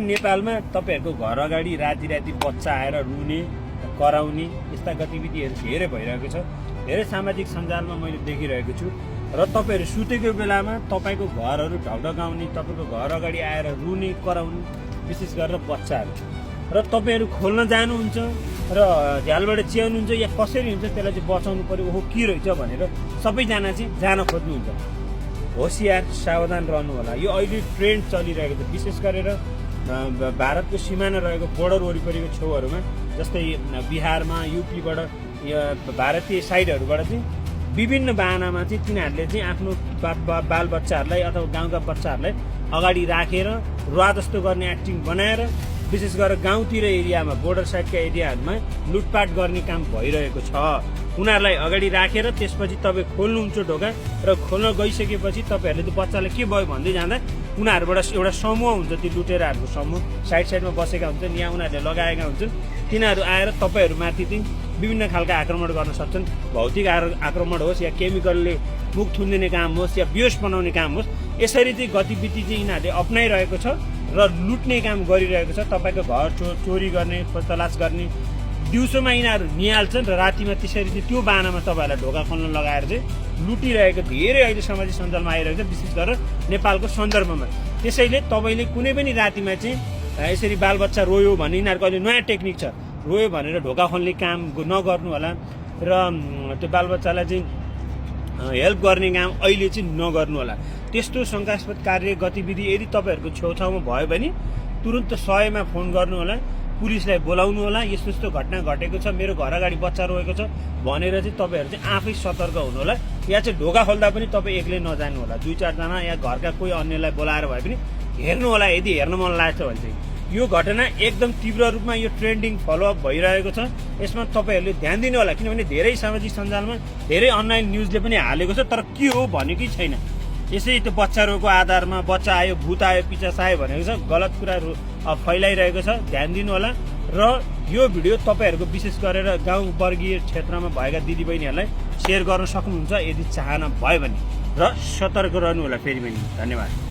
नेपालमा तपाईहरुको घर अगाडि राति बच्चा आएर रुने कराउने यस्ता गतिविधिहरू धेरै भइरहेको छ। धेरै सामाजिक सञ्जालमा मैले देखिरहेको छु र तपाईहरु सुतेको बेलामा तपाईको घरहरू ढकढकाउने, तपाईको घर अगाडि आएर रुने कराउने विशेष गरेर बच्चाहरू र तपाईहरु खोल्न जानुहुन्छ र झ्यालबाट च्याउनुहुन्छ या कसरी हुन्छ त्यसलाई चाहिँ बचाउनु पर्यो। ओहो के रहेछ भनेर सबैजना चाहिँ जान खोज्नुहुन्छ। होशियार सावधान रहनु होला। यो अहिले ट्रेन्ड चलिरहेको छ विशेष गरेर भारतको सिमाना रहेको बोर्डर वरिपरिको छेउहरूमा जस्तै बिहारमा युपीबाट भारतीय साइडहरूबाट चाहिँ विभिन्न बाहनामा चाहिँ तिनीहरूले चाहिँ आफ्नो बालबच्चाहरूलाई अथवा गाउँका बच्चाहरूलाई अगाडि राखेर रुवा जस्तो गर्ने एक्टिङ बनाएर विशेष गरेर गाउँतिर एरियामा बोर्डर साइडका एरियाहरूमा लुटपाट गर्ने काम भइरहेको छ। उनीहरूलाई अगाडि राखेर त्यसपछि तपाईँ खोल्नुहुन्छ ढोका र खोल्न गइसकेपछि तपाईँहरूले त्यो बच्चाले के भयो भन्दै जाँदा उनीहरूबाट एउटा समूह हुन्छ, ती लुटेराहरूको समूह साइडमा बसेका हुन्छन् या उनीहरूले लगाएका हुन्छन्। तिनीहरू आएर तपाईँहरूमाथि चाहिँ विभिन्न खालका आक्रमण गर्न सक्छन्। भौतिक आक्रमण होस् या केमिकलले मुख थुनिदिने काम होस् या बेहोस बनाउने काम होस्, यसरी चाहिँ गतिविधि चाहिँ यिनीहरूले अप्नाइरहेको छ र लुट्ने काम गरिरहेको छ। तपाईँको घर चोरी गर्ने, तलास गर्ने, दिउँसोमा यिनीहरू निहाल्छन् र रातिमा त्यसरी चाहिँ त्यो बाहनामा तपाईँहरूलाई ढोका खोल्न लगाएर चाहिँ लुटिरहेको धेरै अहिले सामाजिक सञ्जालमा आइरहेको छ, विशेष गरेर नेपालको सन्दर्भमा। त्यसैले तपाईँले कुनै पनि रातिमा चाहिँ यसरी बालबच्चा रोयो भने यिनीहरूको अहिले नयाँ टेक्निक छ, रोयो भनेर ढोका खोल्ने काम नगर्नु होला र त्यो बालबच्चालाई चाहिँ हेल्प गर्ने काम अहिले चाहिँ नगर्नु होला। त्यस्तो शङ्कास्पद कार्य गतिविधि यदि तपाईँहरूको छेउछाउमा भयो भने तुरुन्त 100मा फोन गर्नु होला, पुलिसलाई बोलाउनु होला। यस्तो यस्तो घटना घटेको छ, मेरो घर अगाडि बच्चा रोएको छ भनेर चाहिँ तपाईँहरू चाहिँ आफै सतर्क हुनु होला। या चाहिँ ढोका खोल्दा पनि तपाईँ एक्लै नजानु होला, 2-4 जना या घरका कोही अन्यलाई बोलाएर भए पनि हेर्नु होला। यदि हेर्न मन लाग्छ भने चाहिँ यो घटना एकदम तीव्र रूपमा यो ट्रेन्डिङ फलोअप भइरहेको छ। यसमा तपाईँहरूले ध्यान दिनु होला, किनभने धेरै सामाजिक सञ्जालमा धेरै अनलाइन न्युजले पनि हालेको छ, तर के हो भनेकै छैन। यसै त्यो बच्चा रोगको आधारमा बच्चा आयो, भूत आयो, पिचास आयो भनेको छ, गलत कुरा फैलाइरहेको छ। ध्यान दिनु होला र यो भिडियो तपाईँहरूको विशेष गरेर गाउँ वर्गीय क्षेत्रमा भएका दिदीबहिनीहरूलाई सेयर गर्न सक्नुहुन्छ यदि चाहना भयो भने, र सतर्क रहनु होला। फेरि पनि धन्यवाद।